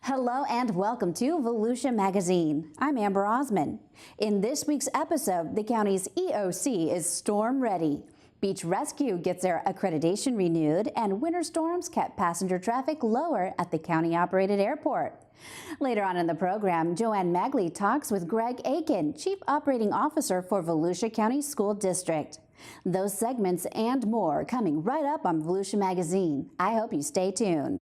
Hello and welcome to Volusia Magazine. I'm Amber Osman. In this week's episode, the county's EOC is storm ready. Beach Rescue gets their accreditation renewed, and winter storms kept passenger traffic lower at the county-operated airport. Later on in the program, Joanne Magley talks with Greg Aiken, Chief Operating Officer for Volusia County School District. Those segments and more coming right up on Volusia Magazine. I hope you stay tuned.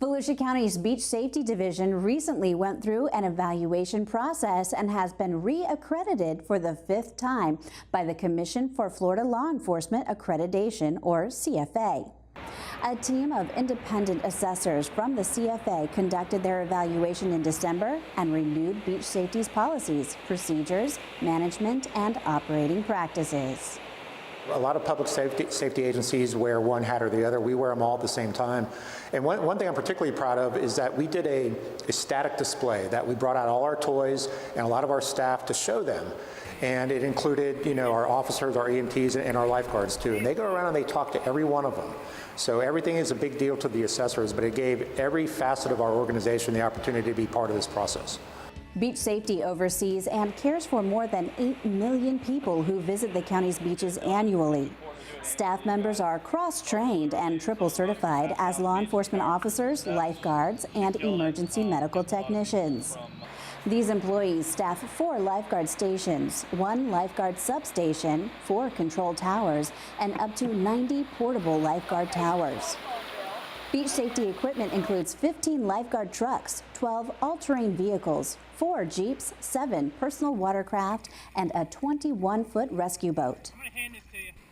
Volusia County's Beach Safety Division recently went through an evaluation process and has been re-accredited for the 5th time by the Commission for Florida Law Enforcement Accreditation, or CFA. A team of independent assessors from the CFA conducted their evaluation in December and renewed beach safety's policies, procedures, management, and operating practices. A lot of public safety agencies wear one hat or the other. We wear them all at the same time. And one thing I'm particularly proud of is that we did a static display, that we brought out all our toys and a lot of our staff to show them. And it included, our officers, our EMTs, and our lifeguards too. And they go around and they talk to every one of them. So everything is a big deal to the assessors, but it gave every facet of our organization the opportunity to be part of this process. Beach Safety oversees and cares for more than 8 million people who visit the county's beaches annually. Staff members are cross-trained and triple certified as law enforcement officers, lifeguards, and emergency medical technicians. These employees staff 4 lifeguard stations, 1 lifeguard substation, 4 control towers, and up to 90 portable lifeguard towers. Beach safety equipment includes 15 lifeguard trucks, 12 all-terrain vehicles, 4 Jeeps, 7 personal watercraft, and a 21-foot rescue boat.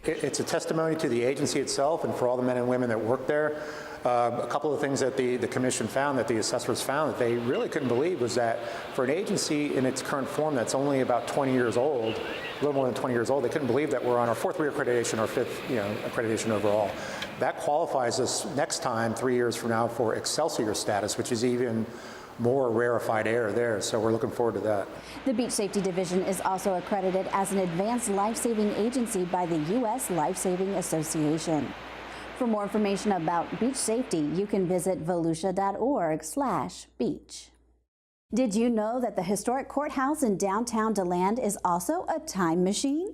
It's a testimony to the agency itself and for all the men and women that work there. A couple of things that the commission found, that the assessors found, that they really couldn't believe was that for an agency in its current form that's only about 20 years old, a little more than 20 years old, they couldn't believe that we're on our 4th reaccreditation or 5th accreditation overall. That qualifies us next time, 3 years from now, for Excelsior status, which is even more rarefied air there, so we're looking forward to that. The Beach Safety Division is also accredited as an advanced life-saving agency by the U.S. Life-Saving Association. For more information about beach safety, you can visit volusia.org/beach. Did you know that the historic courthouse in downtown DeLand is also a time machine?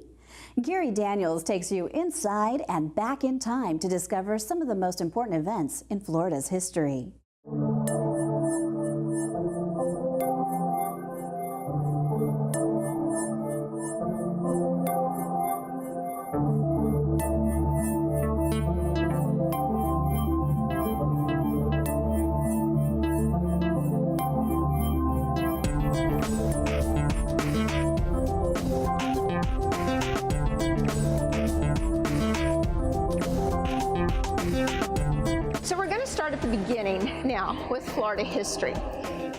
Gary Daniels takes you inside and back in time to discover some of the most important events in Florida's history. At the beginning now with Florida history.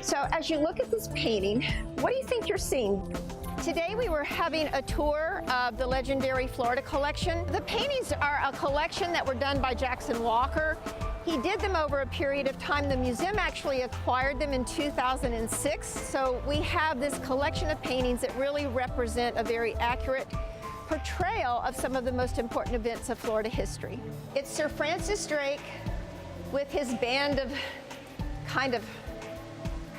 So as you look at this painting, what do you think you're seeing? Today we were having a tour of the legendary Florida collection. The paintings are a collection that were done by Jackson Walker. He did them over a period of time. The museum actually acquired them in 2006. So we have this collection of paintings that really represent a very accurate portrayal of some of the most important events of Florida history. It's Sir Francis Drake with his band of kind of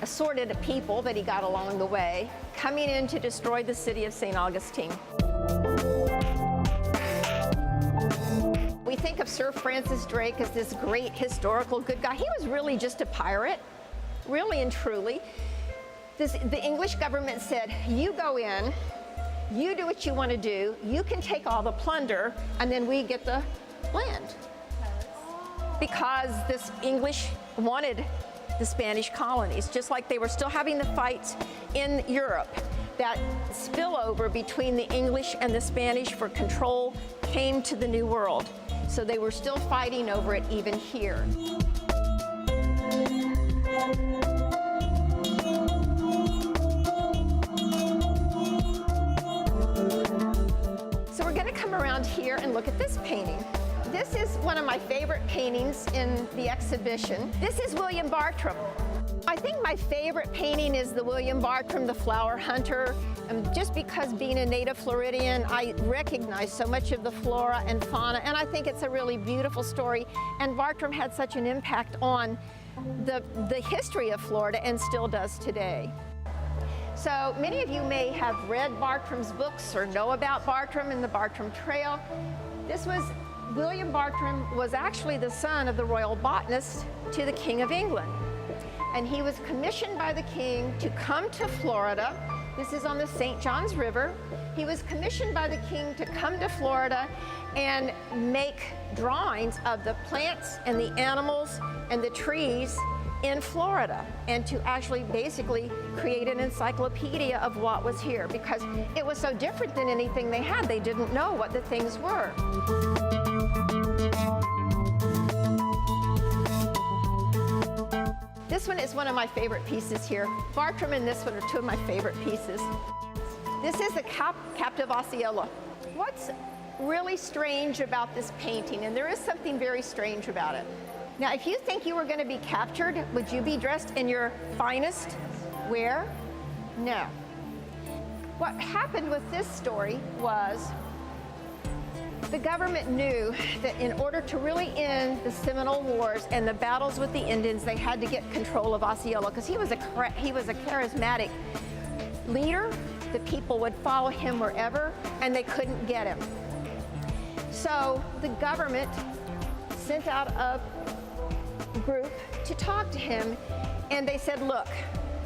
assorted people that he got along the way, coming in to destroy the city of St. Augustine. We think of Sir Francis Drake as this great historical good guy. He was really just a pirate, really and truly. The English government said, you go in, you do what you want to do, you can take all the plunder, and then we get the land. Because this English wanted the Spanish colonies, just like they were still having the fights in Europe. That spillover between the English and the Spanish for control came to the New World. So they were still fighting over it even here. look at this painting. This is one of my favorite paintings in the exhibition. This is William Bartram. I think my favorite painting is the William Bartram, the Flower Hunter. Just because being a native Floridian, I recognize so much of the flora and fauna, and I think it's a really beautiful story. And Bartram had such an impact on the history of Florida and still does today. So many of you may have read Bartram's books or know about Bartram and the Bartram Trail. William Bartram was actually the son of the royal botanist to the King of England. And he was commissioned by the king to come to Florida. This is on the St. Johns River. He was commissioned by the king to come to Florida and make drawings of the plants and the animals and the trees in Florida, and to actually basically create an encyclopedia of what was here, because it was so different than anything they had. They didn't know what the things were. This one is one of my favorite pieces here. Bartram and this one are two of my favorite pieces. This is a captive Osceola. What's really strange about this painting, and there is something very strange about it. Now, if you think you were going to be captured, would you be dressed in your finest wear? No. What happened with this story was the government knew that in order to really end the Seminole Wars and the battles with the Indians, they had to get control of Osceola, because he was a charismatic leader. The people would follow him wherever, and they couldn't get him. So the government sent out a group to talk to him, and they said, look,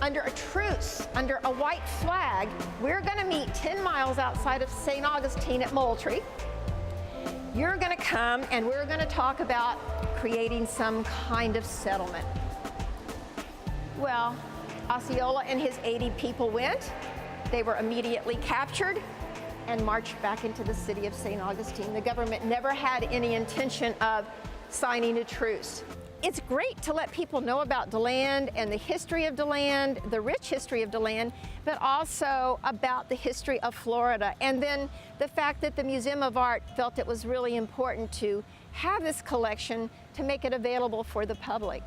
under a truce, under a white flag, we're going to meet 10 miles outside of St. Augustine at Moultrie. You're going to come, and we're going to talk about creating some kind of settlement. Well, Osceola and his 80 people went. They were immediately captured and marched back into the city of St. Augustine. The government never had any intention of signing a truce. It's great to let people know about DeLand and the history of DeLand, the rich history of DeLand, but also about the history of Florida. And then the fact that the Museum of Art felt it was really important to have this collection to make it available for the public.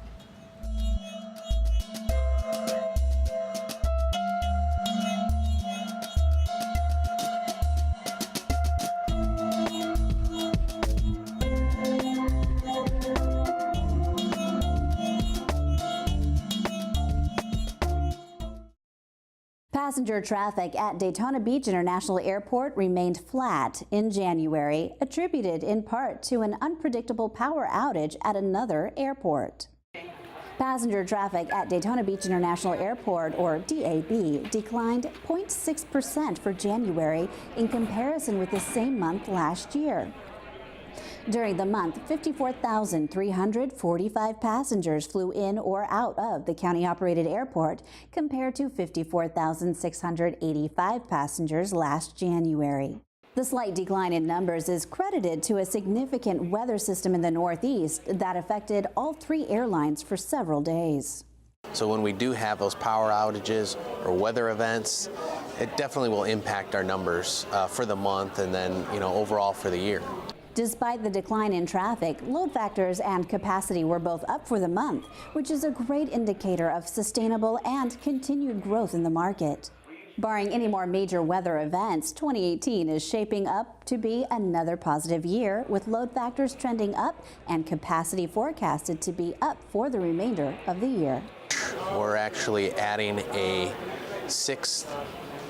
Passenger traffic at Daytona Beach International Airport remained flat in January, attributed in part to an unpredictable power outage at another airport. Passenger traffic at Daytona Beach International Airport, or DAB, declined 0.6% for January in comparison with the same month last year. During the month, 54,345 passengers flew in or out of the county-operated airport, compared to 54,685 passengers last January. The slight decline in numbers is credited to a significant weather system in the Northeast that affected all three airlines for several days. So when we do have those power outages or weather events, it definitely will impact our numbers for the month, and then, overall for the year. Despite the decline in traffic, load factors and capacity were both up for the month, which is a great indicator of sustainable and continued growth in the market. Barring any more major weather events, 2018 is shaping up to be another positive year, with load factors trending up and capacity forecasted to be up for the remainder of the year. We're actually adding a 6th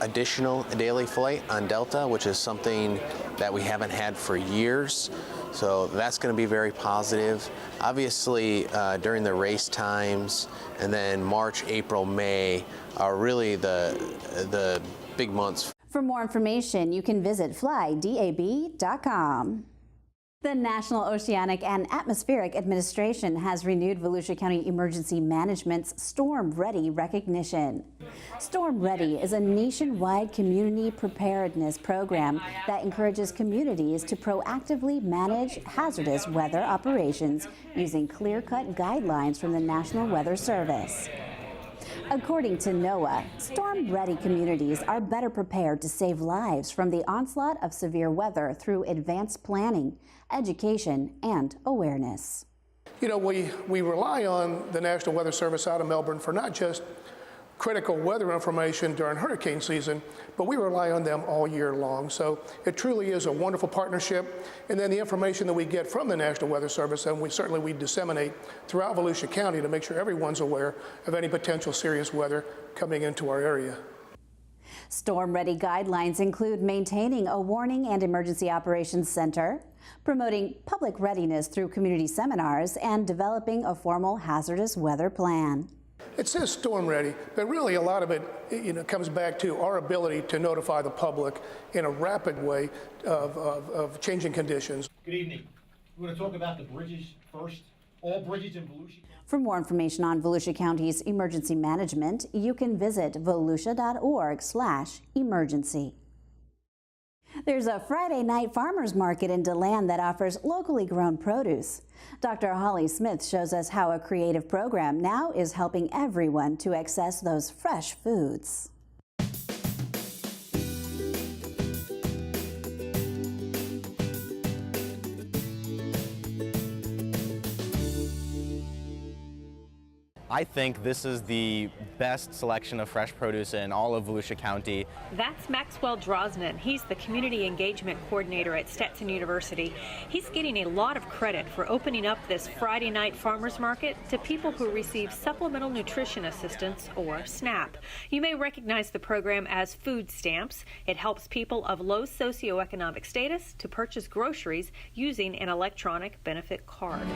additional daily flight on Delta, which is something that we haven't had for years. So that's going to be very positive. Obviously, during the race times, and then March, April, May are really the big months. For more information, you can visit flydab.com. The National Oceanic and Atmospheric Administration has renewed Volusia County Emergency Management's Storm Ready recognition. Storm Ready is a nationwide community preparedness program that encourages communities to proactively manage hazardous weather operations using clear-cut guidelines from the National Weather Service. According to NOAA, storm-ready communities are better prepared to save lives from the onslaught of severe weather through advanced planning, education, and awareness. You know, we rely on the National Weather Service out of Melbourne for not just critical weather information during hurricane season, but we rely on them all year long. So it truly is a wonderful partnership. And then the information that we get from the National Weather Service, and we disseminate throughout Volusia County to make sure everyone's aware of any potential serious weather coming into our area. Storm-ready guidelines include maintaining a warning and emergency operations center, promoting public readiness through community seminars, and developing a formal hazardous weather plan. It says storm ready, but really a lot of it, comes back to our ability to notify the public in a rapid way of changing conditions. Good evening. We're going to talk about the bridges first. All bridges in Volusia. For more information on Volusia County's emergency management, you can visit volusia.org/emergency. There's a Friday night farmers market in DeLand that offers locally grown produce. Dr. Holly Smith shows us how a creative program now is helping everyone to access those fresh foods. I think this is the best selection of fresh produce in all of Volusia County. That's Maxwell Drosnin. He's the Community Engagement Coordinator at Stetson University. He's getting a lot of credit for opening up this Friday night farmers market to people who receive Supplemental Nutrition Assistance, or SNAP. You may recognize the program as food stamps. It helps people of low socioeconomic status to purchase groceries using an electronic benefit card.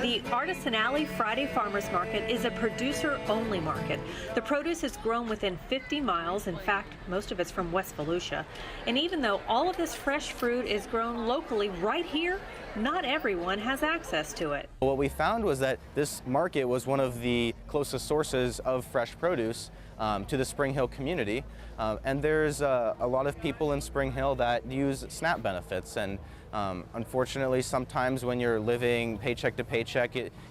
The Artisan Alley Friday Farmers Market is a producer-only market. The produce is grown within 50 miles. In fact, most of it's from West Volusia. And even though all of this fresh fruit is grown locally right here, not everyone has access to it. What we found was that this market was one of the closest sources of fresh produce to the Spring Hill community. And there's a lot of people in Spring Hill that use SNAP benefits. And unfortunately, sometimes when you're living paycheck to paycheck,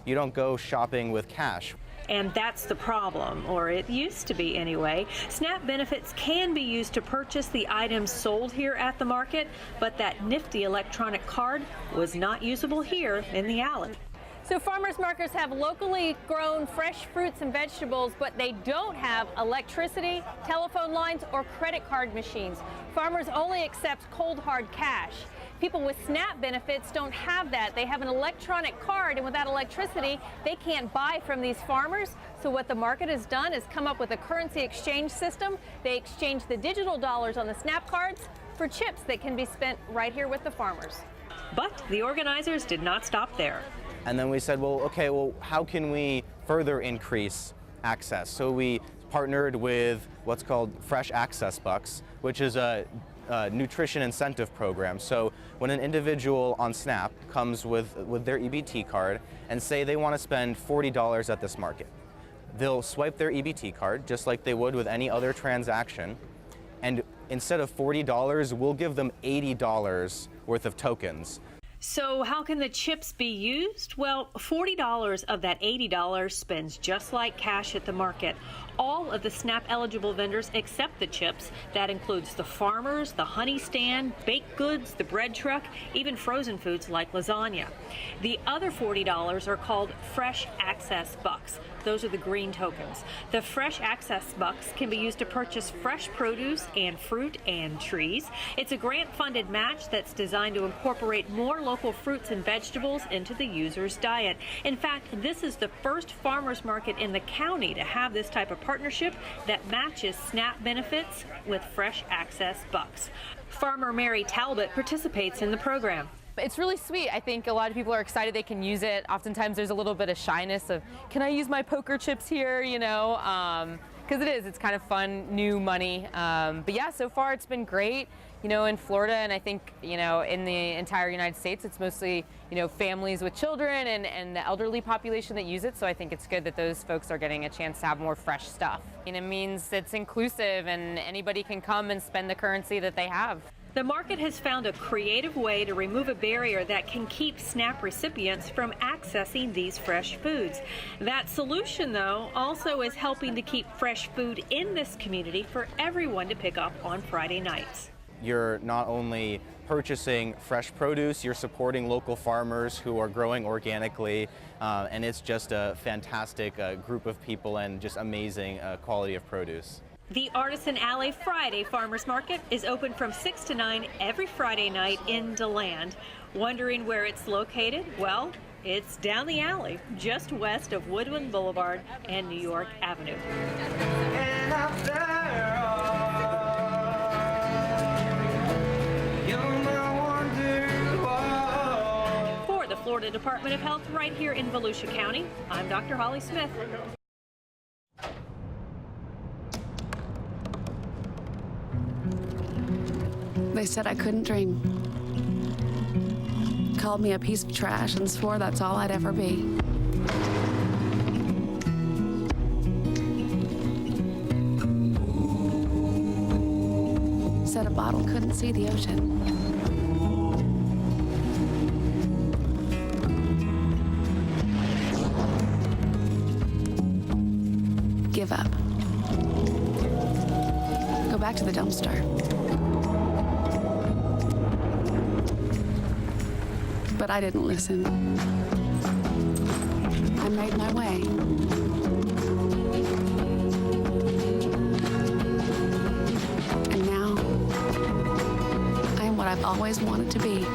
you don't go shopping with cash. And that's the problem, or it used to be anyway. SNAP benefits can be used to purchase the items sold here at the market, but that nifty electronic card was not usable here in the alley. So farmers markets have locally grown fresh fruits and vegetables, but they don't have electricity, telephone lines, or credit card machines. Farmers only accept cold hard cash. People with SNAP benefits don't have that. They have an electronic card, and without electricity, they can't buy from these farmers. So what the market has done is come up with a currency exchange system. They exchange the digital dollars on the SNAP cards for chips that can be spent right here with the farmers. But the organizers did not stop there. And then we said, well, how can we further increase access? So we partnered with what's called Fresh Access Bucks, which is a nutrition incentive program. So when an individual on SNAP comes with their EBT card and say they want to spend $40 at this market, they'll swipe their EBT card just like they would with any other transaction, and instead of $40, we'll give them $80 worth of tokens. So how can the chips be used? Well, $40 of that $80 spends just like cash at the market. All of the SNAP eligible vendors accept the chips. That includes the farmers, the honey stand, baked goods, the bread truck, even frozen foods like lasagna. The other $40 are called Fresh Access Bucks. Those are the green tokens. The Fresh Access Bucks can be used to purchase fresh produce and fruit and trees. It's a grant-funded match that's designed to incorporate more local fruits and vegetables into the user's diet. In fact, this is the first farmers market in the county to have this type of partnership that matches SNAP benefits with Fresh Access Bucks. Farmer Mary Talbot participates in the program. It's really sweet. I think a lot of people are excited they can use it. Oftentimes there's a little bit of shyness of, can I use my poker chips here, because it's kind of fun, new money. But yeah, so far it's been great, in Florida, and I think, in the entire United States, it's mostly, families with children and the elderly population that use it. So I think it's good that those folks are getting a chance to have more fresh stuff. And it means it's inclusive and anybody can come and spend the currency that they have. The market has found a creative way to remove a barrier that can keep SNAP recipients from accessing these fresh foods. That solution, though, also is helping to keep fresh food in this community for everyone to pick up on Friday nights. You're not only purchasing fresh produce, you're supporting local farmers who are growing organically, and it's just a fantastic group of people and just amazing quality of produce. The Artisan Alley Friday Farmers Market is open from 6 to 9 every Friday night in DeLand. Wondering where it's located? Well, it's down the alley, just west of Woodland Boulevard and New York Avenue. For the Florida Department of Health right here in Volusia County, I'm Dr. Holly Smith. They said I couldn't dream. Called me a piece of trash and swore that's all I'd ever be. Said a bottle couldn't see the ocean. Give up. Go back to the dumpster. But I didn't listen. I made my way. And now, I am what I've always wanted to be.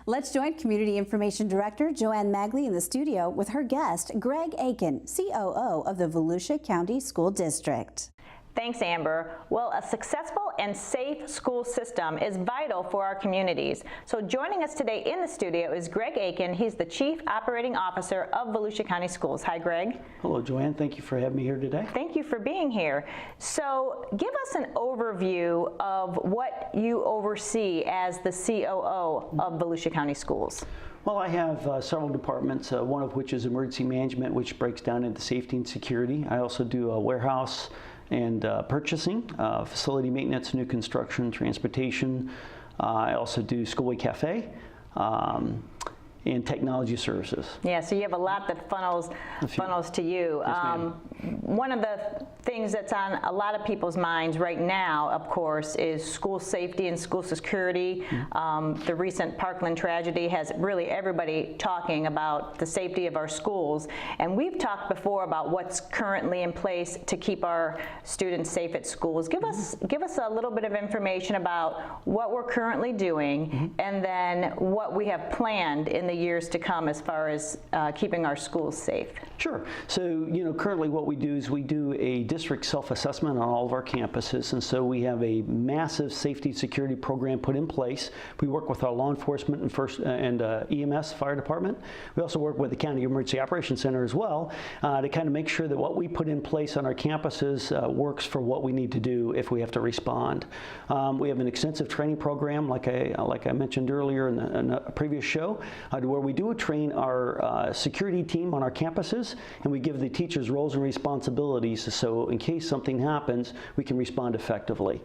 Let's join Community Information Director Joanne Magley in the studio with her guest, Greg Aiken, COO of the Volusia County School District. Thanks, Amber. Well, a successful and safe school system is vital for our communities. So joining us today in the studio is Greg Aiken. He's the Chief Operating Officer of Volusia County Schools. Hi, Greg. Hello, Joanne. Thank you for having me here today. Thank you for being here. So give us an overview of what you oversee as the COO of Volusia County Schools. Well, I have several departments, one of which is emergency management, which breaks down into safety and security. I also do warehouse and purchasing, facility maintenance, new construction, transportation. I also do Schoolway Cafe and technology services. Yeah, so you have a lot that funnels to you. Yes, one of the things that's on a lot of people's minds right now, of course, is school safety and school security. The recent Parkland tragedy has really everybody talking about the safety of our schools. And we've talked before about what's currently in place to keep our students safe at schools. Give us a little bit of information about what we're currently doing and then what we have planned in the years to come as far as keeping our schools safe. Sure. So, currently what we do is we do a district self-assessment on all of our campuses, and so we have a massive safety security program put in place. We work with our law enforcement and EMS fire department. We also work with the County Emergency Operations Center as well to kind of make sure that what we put in place on our campuses works for what we need to do if we have to respond. We have an extensive training program, like I mentioned earlier in a previous show, where we do train our security team on our campuses, and we give the teachers roles and responsibilities so in case something happens, we can respond effectively.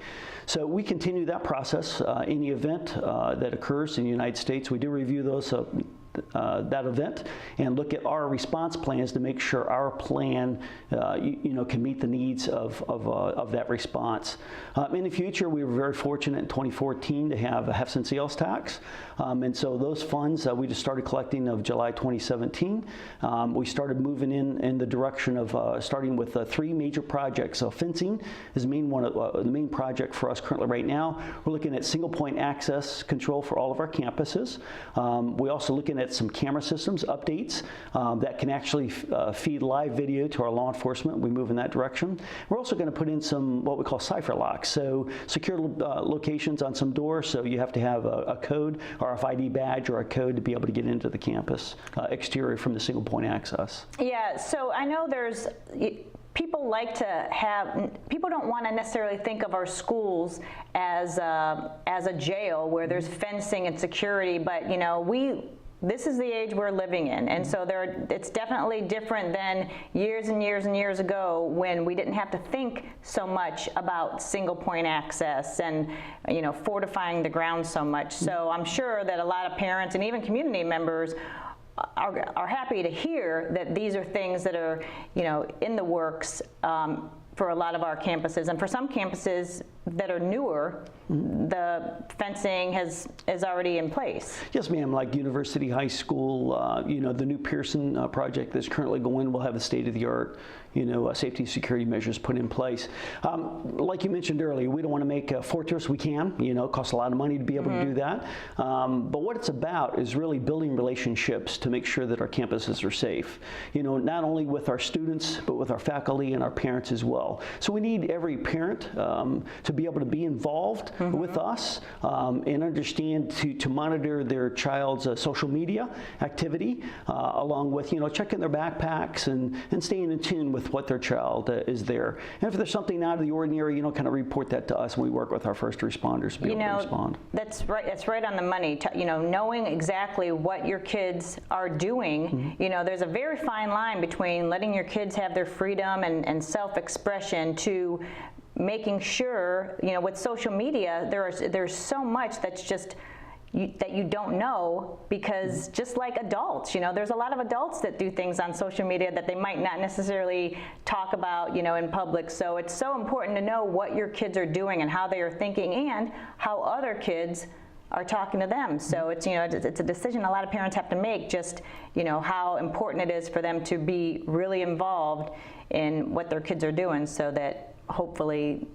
So we continue that process. Any event that occurs in the United States, we do review those that event and look at our response plans to make sure our plan can meet the needs of that response. In the future, we were very fortunate in 2014 to have a HEFS and sales tax, and so those funds we just started collecting of July 2017. We started moving in the direction of starting with 3 major projects. So fencing is the main project for us currently right now. We're looking at single point access control for all of our campuses. We're also looking at some camera systems updates that can actually feed live video to our law enforcement. We move in that direction. We're also going to put in some what we call cipher locks, so secure locations on some doors, so you have to have a code, RFID badge or a code to be able to get into the campus exterior from the single point access. Yeah, so I know there's people don't want to necessarily think of our schools as a jail where there's fencing and security, but this is the age we're living in. And so it's definitely different than years and years and years ago when we didn't have to think so much about single point access and, you know, fortifying the ground so much. So I'm sure that a lot of parents and even community members are happy to hear that these are things that are, you know, in the works for a lot of our campuses. And for some campuses that are newer, the fencing is already in place. Yes, ma'am. Like University High School, you know, the new Pearson project that's currently going will have a state-of-the-art, you know, safety and security measures put in place. Like you mentioned earlier, we don't want to make a fortress. We can, you know, it costs a lot of money to be able to do that. But what it's about is really building relationships to make sure that our campuses are safe. You know, not only with our students, but with our faculty and our parents as well. So we need every parent to be able to be involved with us and understand to monitor their child's social media activity, along with, you know, checking their backpacks and staying in tune with what their child is there. And if there's something out of the ordinary, you know, kind of report that to us, and we work with our first responders to be able to respond. That's right. That's right on the money. You know, knowing exactly what your kids are doing. You know, there's a very fine line between letting your kids have their freedom and self-expression to making sure, you know, with social media, there's so much that's just that you don't know, because just like adults, you know, there's a lot of adults that do things on social media that they might not necessarily talk about, you know, in public. So it's so important to know what your kids are doing and how they are thinking and how other kids are talking to them. So it's, you know, it's a decision a lot of parents have to make, just, you know, how important it is for them to be really involved in what their kids are doing, so that hopefully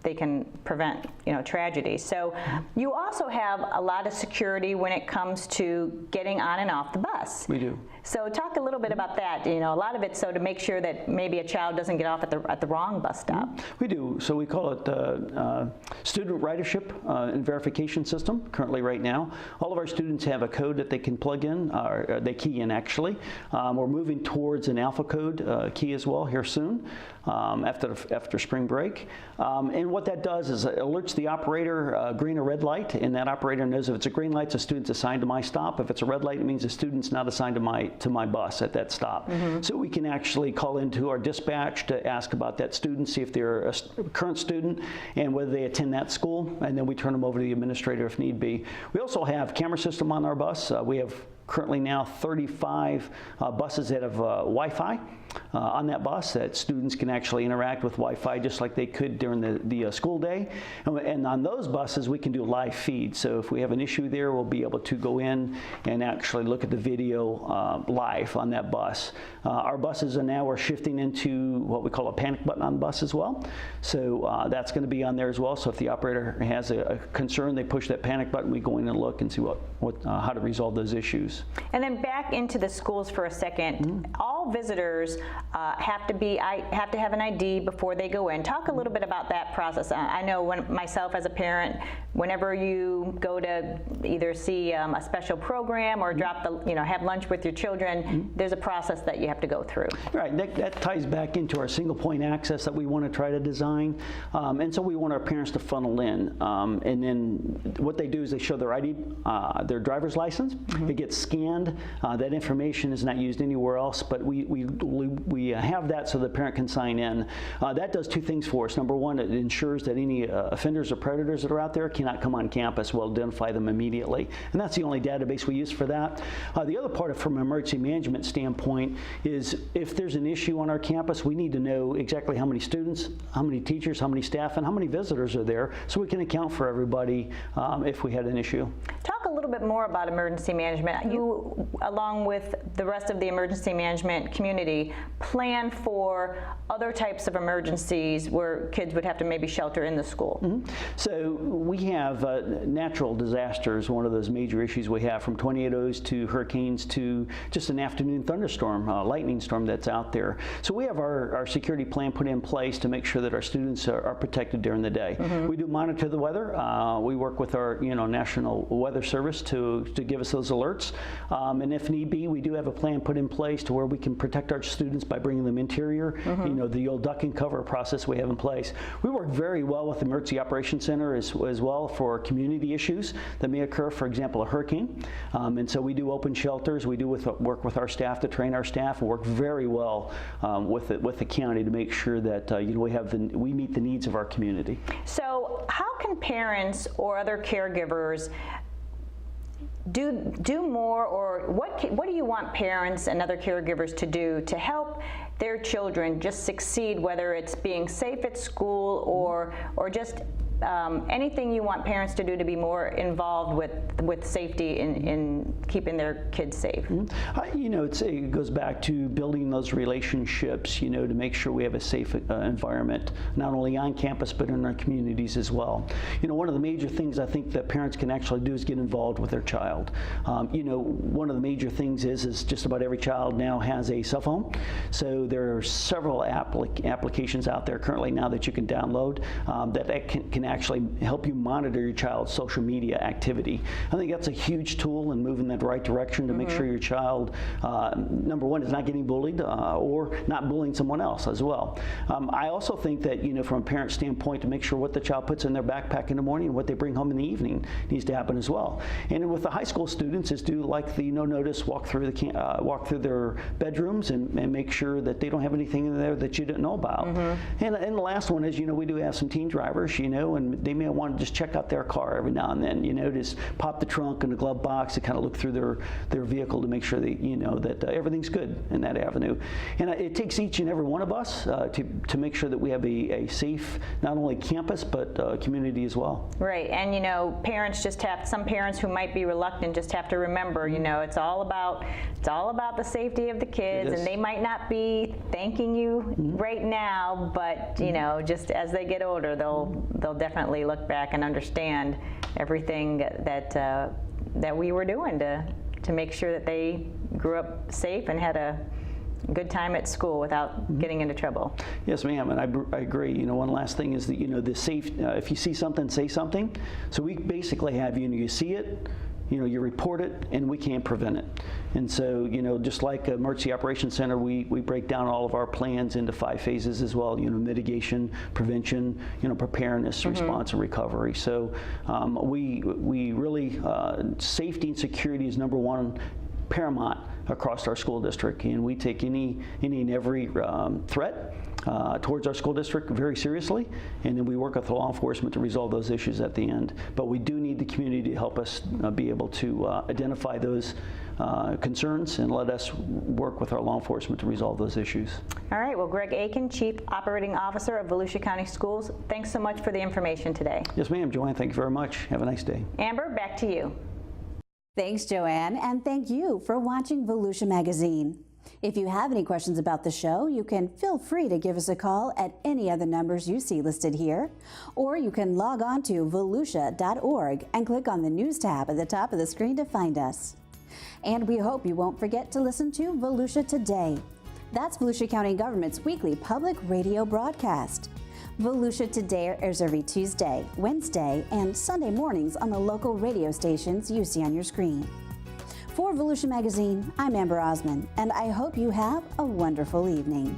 they can prevent, you know, tragedy. So you also have a lot of security when it comes to getting on and off the bus. We do. So talk a little bit about that. You know, a lot of it so to make sure that maybe a child doesn't get off at the wrong bus stop. We do. So we call it student ridership and verification system currently right now. All of our students have a code that they can plug in, or they key in actually. We're moving towards an alpha code key as well here soon after spring break. And what that does is it alerts the operator green or red light, and that operator knows if it's a green light, it's a student's assigned to my stop. If it's a red light, it means the student's not assigned to my bus at that stop. So we can actually call into our dispatch to ask about that student, see if they're a current student and whether they attend that school, and then we turn them over to the administrator if need be. We also have camera system on our bus. We have currently now 35 buses that have Wi-Fi on that bus, that students can actually interact with Wi-Fi just like they could during the school day. And on those buses, we can do live feed. So if we have an issue there, we'll be able to go in and actually look at the video live on that bus. Our buses are now, we're shifting into what we call a panic button on the bus as well. So that's going to be on there as well. So if the operator has a concern, they push that panic button, we go in and look and see how to resolve those issues. And then back into the schools for a second. All visitors have to have an ID before they go in. Talk a little bit about that process. I know myself as a parent, whenever you go to either see a special program or have lunch with your children, there's a process that you have to go through. Right. That ties back into our single point access that we want to try to design. And so we want our parents to funnel in. And then what they do is they show their ID, their driver's license. It gets scanned. That information is not used anywhere else, but we have that so the parent can sign in. That does two things for us. Number one, it ensures that any offenders or predators that are out there cannot come on campus. We'll identify them immediately. And that's the only database we use for that. The other part from an emergency management standpoint is if there's an issue on our campus, we need to know exactly how many students, how many teachers, how many staff, and how many visitors are there so we can account for everybody if we had an issue. Talk a little bit more about emergency management. You, along with the rest of the emergency management community, plan for other types of emergencies where kids would have to maybe shelter in the school. So we have natural disasters, one of those major issues we have, from tornadoes to hurricanes to just an afternoon thunderstorm, lightning storm that's out there. So we have our security plan put in place to make sure that our students are protected during the day. We do monitor the weather. We work with our National Weather Service service to give us those alerts. And if need be, we do have a plan put in place to where we can protect our students by bringing them interior, the old duck and cover process we have in place. We work very well with the Emergency Operations Center as well for community issues that may occur, for example, a hurricane. And so we do open shelters. We do work with our staff to train our staff and work very well with the county to make sure that we meet the needs of our community. So how can parents or other caregivers do more, or what do you want parents and other caregivers to do to help their children just succeed, whether it's being safe at school or just anything you want parents to do to be more involved with safety in keeping their kids safe? It goes back to building those relationships, to make sure we have a safe environment, not only on campus, but in our communities as well. One of the major things I think that parents can actually do is get involved with their child. One of the major things is just about every child now has a cell phone. So there are several applications out there currently now that you can download that can actually help you monitor your child's social media activity. I think that's a huge tool in moving in the right direction to make sure your child, number one, is not getting bullied or not bullying someone else as well. I also think that, from a parent standpoint, to make sure what the child puts in their backpack in the morning and what they bring home in the evening needs to happen as well. And with the high school students, is do like the no-notice walk through their bedrooms and make sure that they don't have anything in there that you didn't know about. And the last one is, we do have some teen drivers, and they may want to just check out their car every now and then, just pop the trunk and the glove box and kind of look through their vehicle to make sure that, that everything's good in that avenue. And it takes each and every one of us to make sure that we have a safe, not only campus, but community as well. Right, and parents some parents who might be reluctant just have to remember, it's all about the safety of the kids, and they might not be thanking you right now, but just as they get older, they'll definitely look back and understand everything that we were doing to make sure that they grew up safe and had a good time at school without getting into trouble. Yes, ma'am, and I agree. One last thing is that the safe. If you see something, say something. So we basically have you see it. You report it, and we can't prevent it. And so, just like Emergency Operations Center, we break down all of our plans into 5 phases as well. Mitigation, prevention, preparedness, response, and recovery. So we really safety and security is number one, paramount across our school district, and we take any and every threat towards our school district very seriously, and then we work with the law enforcement to resolve those issues at the end. But we do need the community to help us be able to identify those concerns and let us work with our law enforcement to resolve those issues. All right, well, Greg Aiken, Chief Operating Officer of Volusia County Schools, thanks so much for the information today. Yes, ma'am. Joanne, thank you very much. Have a nice day. Amber, back to you. Thanks, Joanne, and thank you for watching Volusia Magazine. If you have any questions about the show, you can feel free to give us a call at any of the numbers you see listed here, or you can log on to volusia.org and click on the News tab at the top of the screen to find us. And we hope you won't forget to listen to Volusia Today. That's Volusia County Government's weekly public radio broadcast. Volusia Today airs every Tuesday, Wednesday, and Sunday mornings on the local radio stations you see on your screen. For Volusia Magazine, I'm Amber Osmond, and I hope you have a wonderful evening.